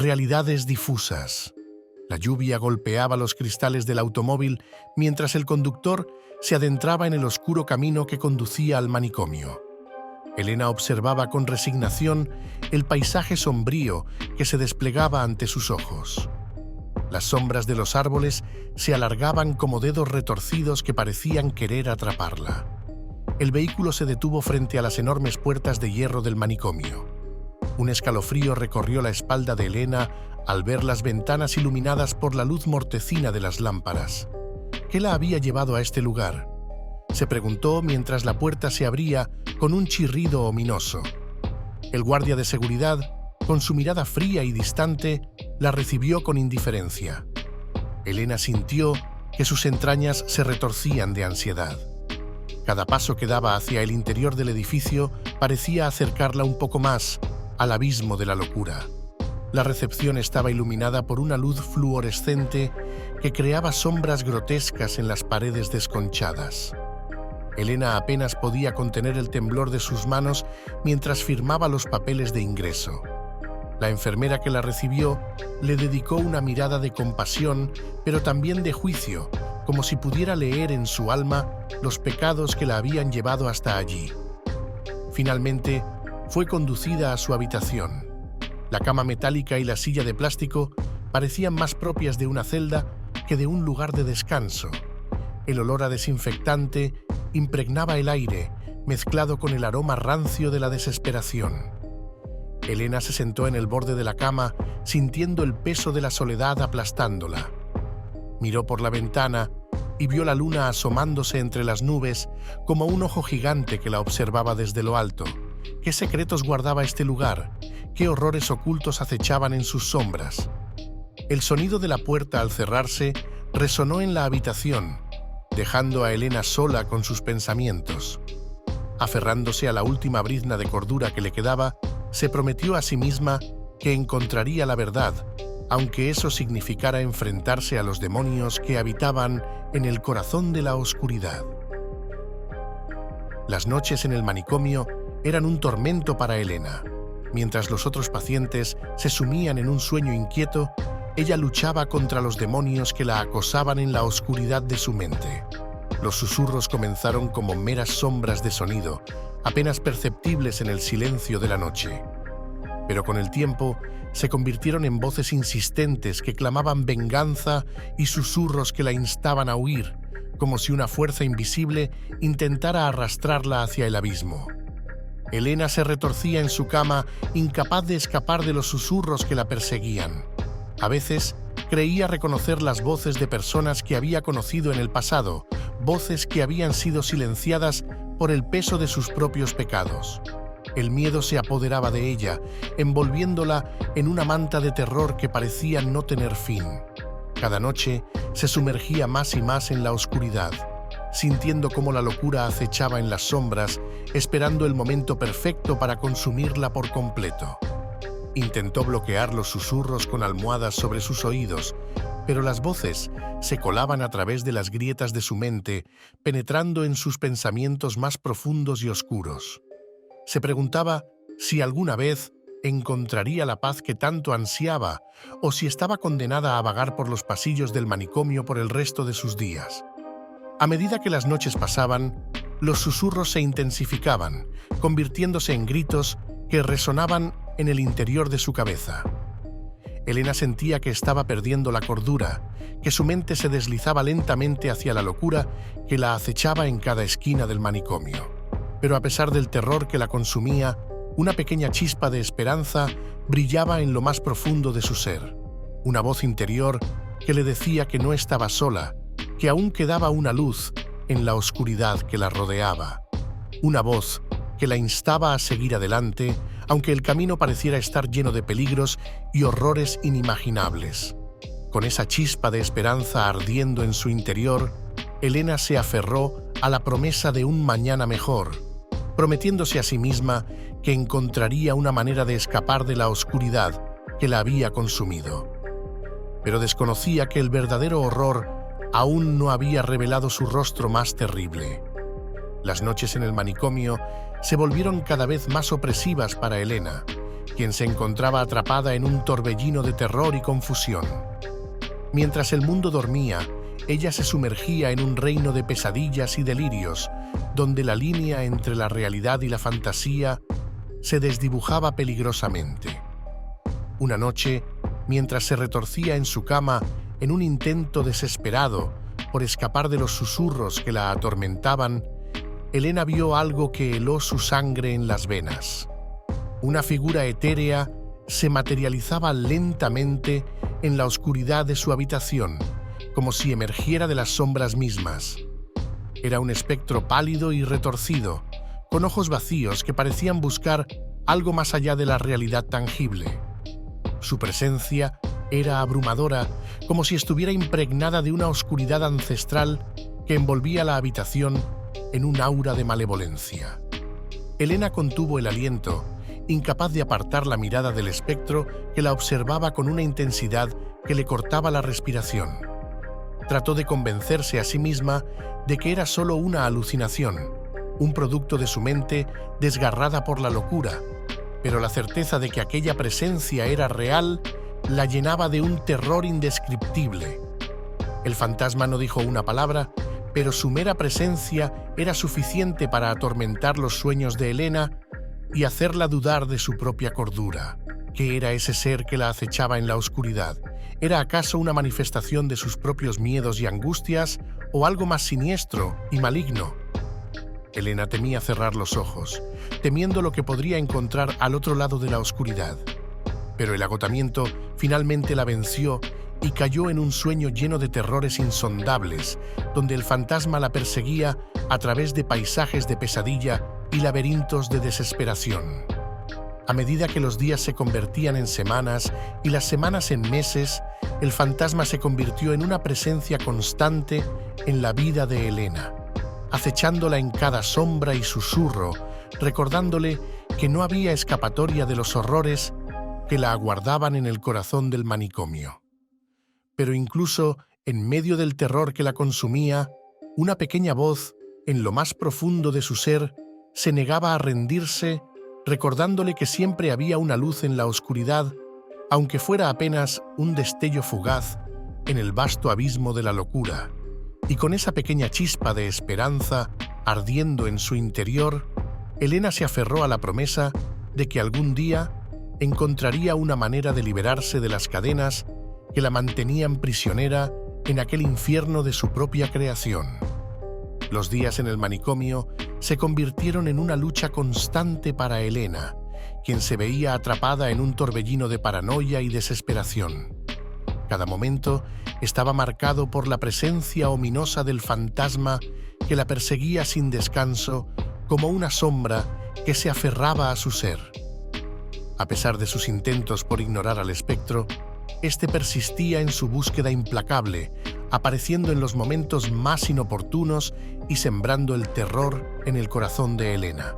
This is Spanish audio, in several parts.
realidades difusas. La lluvia golpeaba los cristales del automóvil mientras el conductor se adentraba en el oscuro camino que conducía al manicomio. Elena observaba con resignación el paisaje sombrío que se desplegaba ante sus ojos. Las sombras de los árboles se alargaban como dedos retorcidos que parecían querer atraparla. El vehículo se detuvo frente a las enormes puertas de hierro del manicomio. Un escalofrío recorrió la espalda de Elena al ver las ventanas iluminadas por la luz mortecina de las lámparas. ¿Qué la había llevado a este lugar?, se preguntó mientras la puerta se abría con un chirrido ominoso. El guardia de seguridad, con su mirada fría y distante, la recibió con indiferencia. Elena sintió que sus entrañas se retorcían de ansiedad. Cada paso que daba hacia el interior del edificio parecía acercarla un poco más al abismo de la locura. La recepción estaba iluminada por una luz fluorescente que creaba sombras grotescas en las paredes desconchadas. Elena apenas podía contener el temblor de sus manos mientras firmaba los papeles de ingreso. La enfermera que la recibió le dedicó una mirada de compasión, pero también de juicio, como si pudiera leer en su alma los pecados que la habían llevado hasta allí. Finalmente, fue conducida a su habitación. La cama metálica y la silla de plástico parecían más propias de una celda que de un lugar de descanso. El olor a desinfectante impregnaba el aire, mezclado con el aroma rancio de la desesperación. Elena se sentó en el borde de la cama, sintiendo el peso de la soledad aplastándola. Miró por la ventana y vio la luna asomándose entre las nubes como un ojo gigante que la observaba desde lo alto. ¿Qué secretos guardaba este lugar? ¿Qué horrores ocultos acechaban en sus sombras? El sonido de la puerta al cerrarse resonó en la habitación, dejando a Elena sola con sus pensamientos. Aferrándose a la última brizna de cordura que le quedaba, se prometió a sí misma que encontraría la verdad, aunque eso significara enfrentarse a los demonios que habitaban en el corazón de la oscuridad. Las noches en el manicomio eran un tormento para Elena. Mientras los otros pacientes se sumían en un sueño inquieto, ella luchaba contra los demonios que la acosaban en la oscuridad de su mente. Los susurros comenzaron como meras sombras de sonido, apenas perceptibles en el silencio de la noche. Pero con el tiempo se convirtieron en voces insistentes que clamaban venganza y susurros que la instaban a huir, como si una fuerza invisible intentara arrastrarla hacia el abismo. Elena se retorcía en su cama, incapaz de escapar de los susurros que la perseguían. A veces creía reconocer las voces de personas que había conocido en el pasado, voces que habían sido silenciadas por el peso de sus propios pecados. El miedo se apoderaba de ella, envolviéndola en una manta de terror que parecía no tener fin. Cada noche se sumergía más y más en la oscuridad, sintiendo cómo la locura acechaba en las sombras, esperando el momento perfecto para consumirla por completo. Intentó bloquear los susurros con almohadas sobre sus oídos, pero las voces se colaban a través de las grietas de su mente, penetrando en sus pensamientos más profundos y oscuros. Se preguntaba si alguna vez encontraría la paz que tanto ansiaba o si estaba condenada a vagar por los pasillos del manicomio por el resto de sus días. A medida que las noches pasaban, los susurros se intensificaban, convirtiéndose en gritos que resonaban en el interior de su cabeza. Elena sentía que estaba perdiendo la cordura, que su mente se deslizaba lentamente hacia la locura que la acechaba en cada esquina del manicomio. Pero a pesar del terror que la consumía, una pequeña chispa de esperanza brillaba en lo más profundo de su ser. Una voz interior que le decía que no estaba sola, que aún quedaba una luz en la oscuridad que la rodeaba. Una voz que la instaba a seguir adelante, aunque el camino pareciera estar lleno de peligros y horrores inimaginables. Con esa chispa de esperanza ardiendo en su interior, Elena se aferró a la promesa de un mañana mejor, prometiéndose a sí misma que encontraría una manera de escapar de la oscuridad que la había consumido. Pero desconocía que el verdadero horror aún no había revelado su rostro más terrible. Las noches en el manicomio se volvieron cada vez más opresivas para Elena, quien se encontraba atrapada en un torbellino de terror y confusión. Mientras el mundo dormía, ella se sumergía en un reino de pesadillas y delirios, donde la línea entre la realidad y la fantasía se desdibujaba peligrosamente. Una noche, mientras se retorcía en su cama en un intento desesperado por escapar de los susurros que la atormentaban, Elena vio algo que heló su sangre en las venas. Una figura etérea se materializaba lentamente en la oscuridad de su habitación, como si emergiera de las sombras mismas. Era un espectro pálido y retorcido, con ojos vacíos que parecían buscar algo más allá de la realidad tangible. Su presencia era abrumadora, como si estuviera impregnada de una oscuridad ancestral que envolvía la habitación en un aura de malevolencia. Elena contuvo el aliento, incapaz de apartar la mirada del espectro que la observaba con una intensidad que le cortaba la respiración. Trató de convencerse a sí misma de que era solo una alucinación, un producto de su mente desgarrada por la locura, pero la certeza de que aquella presencia era real la llenaba de un terror indescriptible. El fantasma no dijo una palabra, pero su mera presencia era suficiente para atormentar los sueños de Elena y hacerla dudar de su propia cordura. ¿Qué era ese ser que la acechaba en la oscuridad? ¿Era acaso una manifestación de sus propios miedos y angustias o algo más siniestro y maligno? Elena temía cerrar los ojos, temiendo lo que podría encontrar al otro lado de la oscuridad. Pero el agotamiento finalmente la venció y cayó en un sueño lleno de terrores insondables, donde el fantasma la perseguía a través de paisajes de pesadilla y laberintos de desesperación. A medida que los días se convertían en semanas y las semanas en meses, el fantasma se convirtió en una presencia constante en la vida de Elena, acechándola en cada sombra y susurro, recordándole que no había escapatoria de los horrores que la aguardaban en el corazón del manicomio. Pero incluso en medio del terror que la consumía, una pequeña voz, en lo más profundo de su ser, se negaba a rendirse, recordándole que siempre había una luz en la oscuridad, aunque fuera apenas un destello fugaz en el vasto abismo de la locura. Y con esa pequeña chispa de esperanza ardiendo en su interior, Elena se aferró a la promesa de que algún día encontraría una manera de liberarse de las cadenas que la mantenían prisionera en aquel infierno de su propia creación. Los días en el manicomio se convirtieron en una lucha constante para Elena, quien se veía atrapada en un torbellino de paranoia y desesperación. Cada momento estaba marcado por la presencia ominosa del fantasma que la perseguía sin descanso, como una sombra que se aferraba a su ser. A pesar de sus intentos por ignorar al espectro, este persistía en su búsqueda implacable, apareciendo en los momentos más inoportunos y sembrando el terror en el corazón de Elena.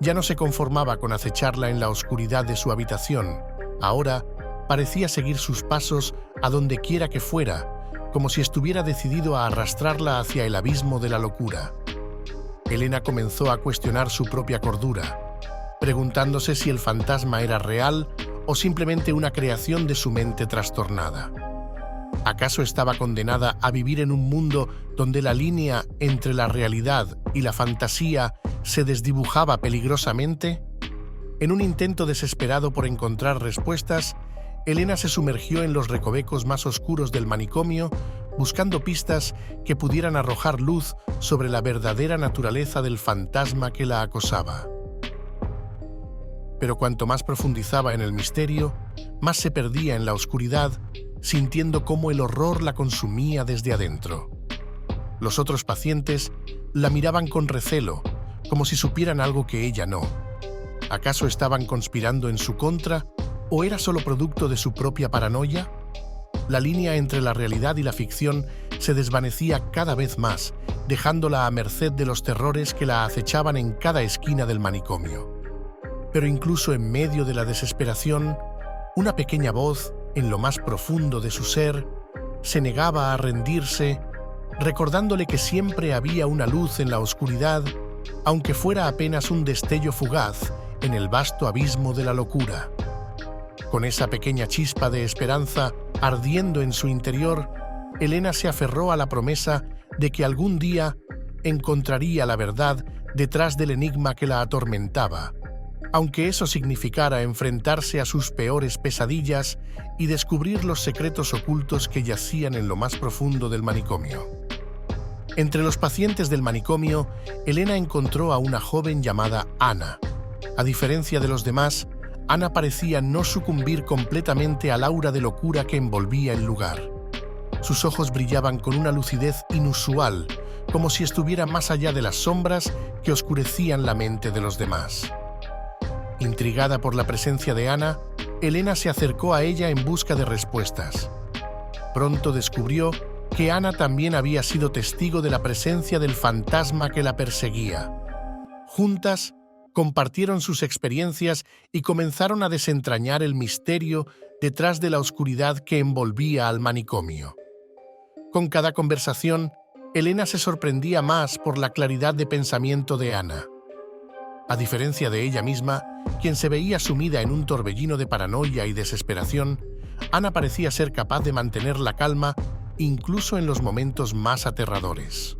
Ya no se conformaba con acecharla en la oscuridad de su habitación. Ahora parecía seguir sus pasos a donde quiera que fuera, como si estuviera decidido a arrastrarla hacia el abismo de la locura. Elena comenzó a cuestionar su propia cordura, preguntándose si el fantasma era real o simplemente una creación de su mente trastornada. ¿Acaso estaba condenada a vivir en un mundo donde la línea entre la realidad y la fantasía se desdibujaba peligrosamente? En un intento desesperado por encontrar respuestas, Elena se sumergió en los recovecos más oscuros del manicomio, buscando pistas que pudieran arrojar luz sobre la verdadera naturaleza del fantasma que la acosaba. Pero cuanto más profundizaba en el misterio, más se perdía en la oscuridad, sintiendo cómo el horror la consumía desde adentro. Los otros pacientes la miraban con recelo, como si supieran algo que ella no. ¿Acaso estaban conspirando en su contra o era solo producto de su propia paranoia? La línea entre la realidad y la ficción se desvanecía cada vez más, dejándola a merced de los terrores que la acechaban en cada esquina del manicomio. Pero incluso en medio de la desesperación, una pequeña voz, en lo más profundo de su ser, se negaba a rendirse, recordándole que siempre había una luz en la oscuridad, aunque fuera apenas un destello fugaz en el vasto abismo de la locura. Con esa pequeña chispa de esperanza ardiendo en su interior, Elena se aferró a la promesa de que algún día encontraría la verdad detrás del enigma que la atormentaba, aunque eso significara enfrentarse a sus peores pesadillas y descubrir los secretos ocultos que yacían en lo más profundo del manicomio. Entre los pacientes del manicomio, Elena encontró a una joven llamada Ana. A diferencia de los demás, Ana parecía no sucumbir completamente al aura de locura que envolvía el lugar. Sus ojos brillaban con una lucidez inusual, como si estuviera más allá de las sombras que oscurecían la mente de los demás. Intrigada por la presencia de Ana, Elena se acercó a ella en busca de respuestas. Pronto descubrió que Ana también había sido testigo de la presencia del fantasma que la perseguía. Juntas, compartieron sus experiencias y comenzaron a desentrañar el misterio detrás de la oscuridad que envolvía al manicomio. Con cada conversación, Elena se sorprendía más por la claridad de pensamiento de Ana. A diferencia de ella misma, quien se veía sumida en un torbellino de paranoia y desesperación, Ana parecía ser capaz de mantener la calma incluso en los momentos más aterradores.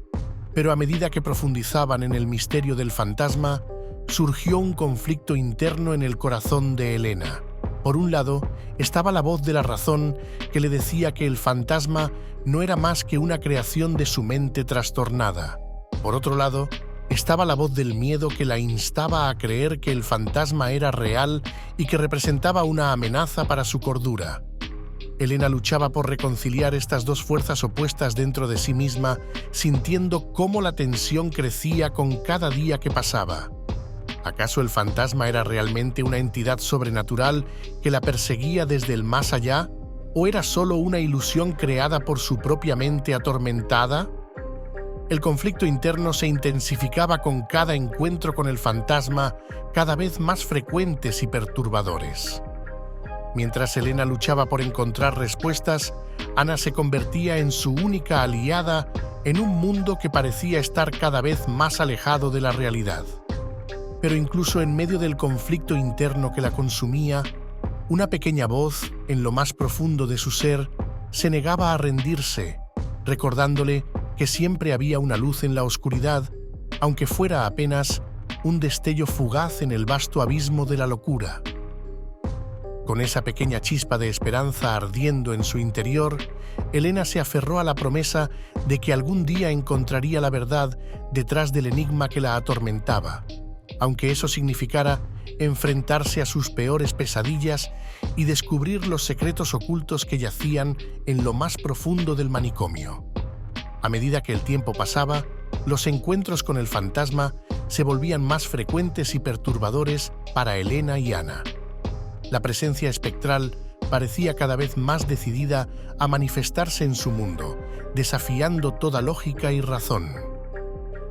Pero a medida que profundizaban en el misterio del fantasma, surgió un conflicto interno en el corazón de Elena. Por un lado, estaba la voz de la razón que le decía que el fantasma no era más que una creación de su mente trastornada. Por otro lado, estaba la voz del miedo que la instaba a creer que el fantasma era real y que representaba una amenaza para su cordura. Elena luchaba por reconciliar estas dos fuerzas opuestas dentro de sí misma, sintiendo cómo la tensión crecía con cada día que pasaba. ¿Acaso el fantasma era realmente una entidad sobrenatural que la perseguía desde el más allá? ¿O era solo una ilusión creada por su propia mente atormentada? El conflicto interno se intensificaba con cada encuentro con el fantasma, cada vez más frecuentes y perturbadores. Mientras Elena luchaba por encontrar respuestas, Ana se convertía en su única aliada en un mundo que parecía estar cada vez más alejado de la realidad. Pero incluso en medio del conflicto interno que la consumía, una pequeña voz, en lo más profundo de su ser, se negaba a rendirse, recordándole que siempre había una luz en la oscuridad, aunque fuera apenas un destello fugaz en el vasto abismo de la locura. Con esa pequeña chispa de esperanza ardiendo en su interior, Elena se aferró a la promesa de que algún día encontraría la verdad detrás del enigma que la atormentaba, aunque eso significara enfrentarse a sus peores pesadillas y descubrir los secretos ocultos que yacían en lo más profundo del manicomio. A medida que el tiempo pasaba, los encuentros con el fantasma se volvían más frecuentes y perturbadores para Elena y Ana. La presencia espectral parecía cada vez más decidida a manifestarse en su mundo, desafiando toda lógica y razón.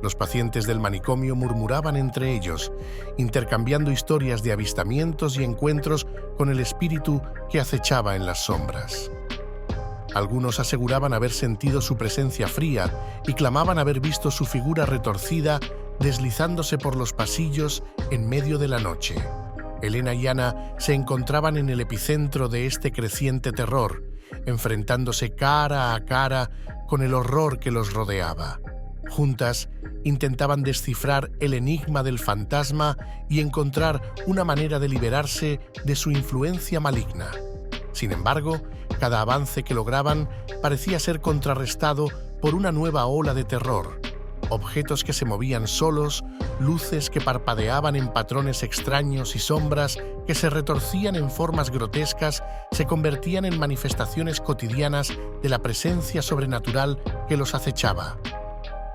Los pacientes del manicomio murmuraban entre ellos, intercambiando historias de avistamientos y encuentros con el espíritu que acechaba en las sombras. Algunos aseguraban haber sentido su presencia fría y clamaban haber visto su figura retorcida deslizándose por los pasillos en medio de la noche. Elena y Ana se encontraban en el epicentro de este creciente terror, enfrentándose cara a cara con el horror que los rodeaba. Juntas, intentaban descifrar el enigma del fantasma y encontrar una manera de liberarse de su influencia maligna. Sin embargo, cada avance que lograban parecía ser contrarrestado por una nueva ola de terror. Objetos que se movían solos, luces que parpadeaban en patrones extraños y sombras que se retorcían en formas grotescas se convertían en manifestaciones cotidianas de la presencia sobrenatural que los acechaba.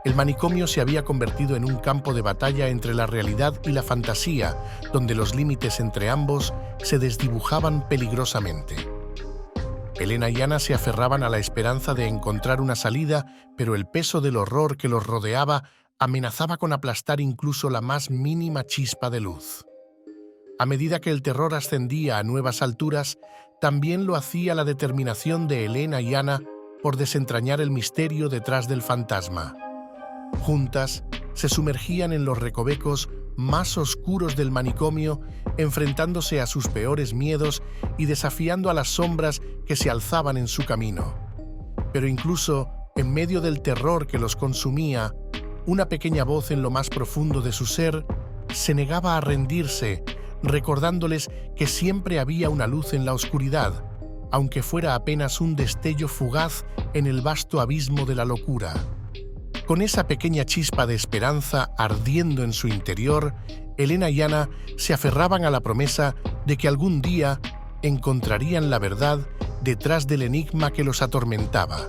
El manicomio se había convertido en un campo de batalla entre la realidad y la fantasía, donde los límites entre ambos se desdibujaban peligrosamente. Elena y Ana se aferraban a la esperanza de encontrar una salida, pero el peso del horror que los rodeaba amenazaba con aplastar incluso la más mínima chispa de luz. A medida que el terror ascendía a nuevas alturas, también lo hacía la determinación de Elena y Ana por desentrañar el misterio detrás del fantasma. Juntas, se sumergían en los recovecos más oscuros del manicomio, enfrentándose a sus peores miedos y desafiando a las sombras que se alzaban en su camino. Pero incluso en medio del terror que los consumía, una pequeña voz en lo más profundo de su ser se negaba a rendirse, recordándoles que siempre había una luz en la oscuridad, aunque fuera apenas un destello fugaz en el vasto abismo de la locura. Con esa pequeña chispa de esperanza ardiendo en su interior, Elena y Anna se aferraban a la promesa de que algún día encontrarían la verdad detrás del enigma que los atormentaba,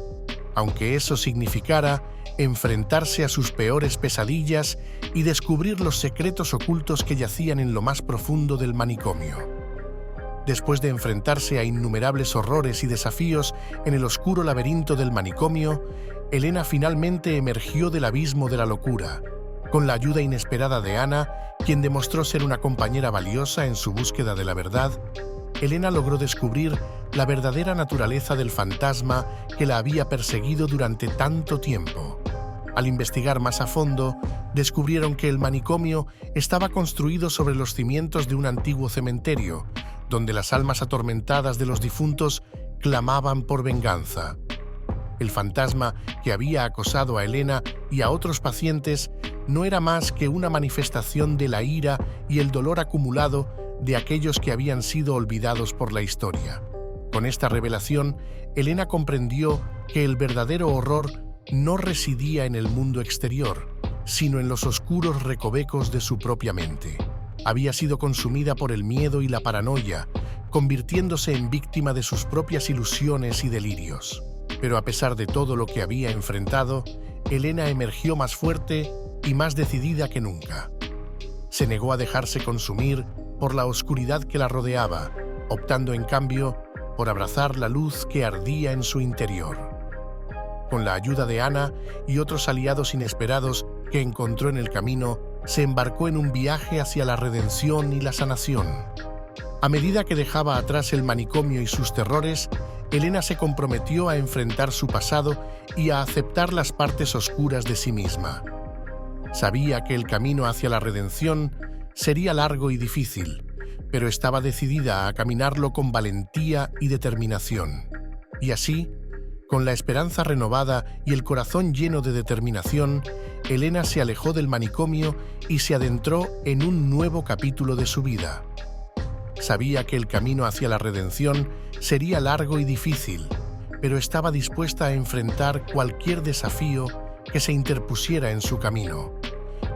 aunque eso significara enfrentarse a sus peores pesadillas y descubrir los secretos ocultos que yacían en lo más profundo del manicomio. Después de enfrentarse a innumerables horrores y desafíos en el oscuro laberinto del manicomio, Elena finalmente emergió del abismo de la locura. Con la ayuda inesperada de Anna, quien demostró ser una compañera valiosa en su búsqueda de la verdad, Elena logró descubrir la verdadera naturaleza del fantasma que la había perseguido durante tanto tiempo. Al investigar más a fondo, descubrieron que el manicomio estaba construido sobre los cimientos de un antiguo cementerio, donde las almas atormentadas de los difuntos clamaban por venganza. El fantasma que había acosado a Elena y a otros pacientes no era más que una manifestación de la ira y el dolor acumulado de aquellos que habían sido olvidados por la historia. Con esta revelación, Elena comprendió que el verdadero horror no residía en el mundo exterior, sino en los oscuros recovecos de su propia mente. Había sido consumida por el miedo y la paranoia, convirtiéndose en víctima de sus propias ilusiones y delirios. Pero a pesar de todo lo que había enfrentado, Elena emergió más fuerte y más decidida que nunca. Se negó a dejarse consumir por la oscuridad que la rodeaba, optando en cambio por abrazar la luz que ardía en su interior. Con la ayuda de Anna y otros aliados inesperados que encontró en el camino, se embarcó en un viaje hacia la redención y la sanación. A medida que dejaba atrás el manicomio y sus terrores, Elena se comprometió a enfrentar su pasado y a aceptar las partes oscuras de sí misma. Sabía que el camino hacia la redención sería largo y difícil, pero estaba decidida a caminarlo con valentía y determinación. Y así, con la esperanza renovada y el corazón lleno de determinación, Elena se alejó del manicomio y se adentró en un nuevo capítulo de su vida. Sabía que el camino hacia la redención sería largo y difícil, pero estaba dispuesta a enfrentar cualquier desafío que se interpusiera en su camino,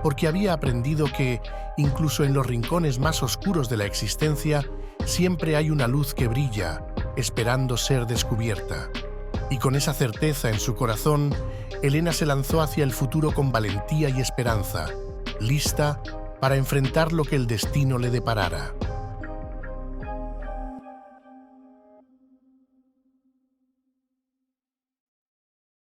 porque había aprendido que, incluso en los rincones más oscuros de la existencia, siempre hay una luz que brilla, esperando ser descubierta. Y con esa certeza en su corazón, Elena se lanzó hacia el futuro con valentía y esperanza, lista para enfrentar lo que el destino le deparara.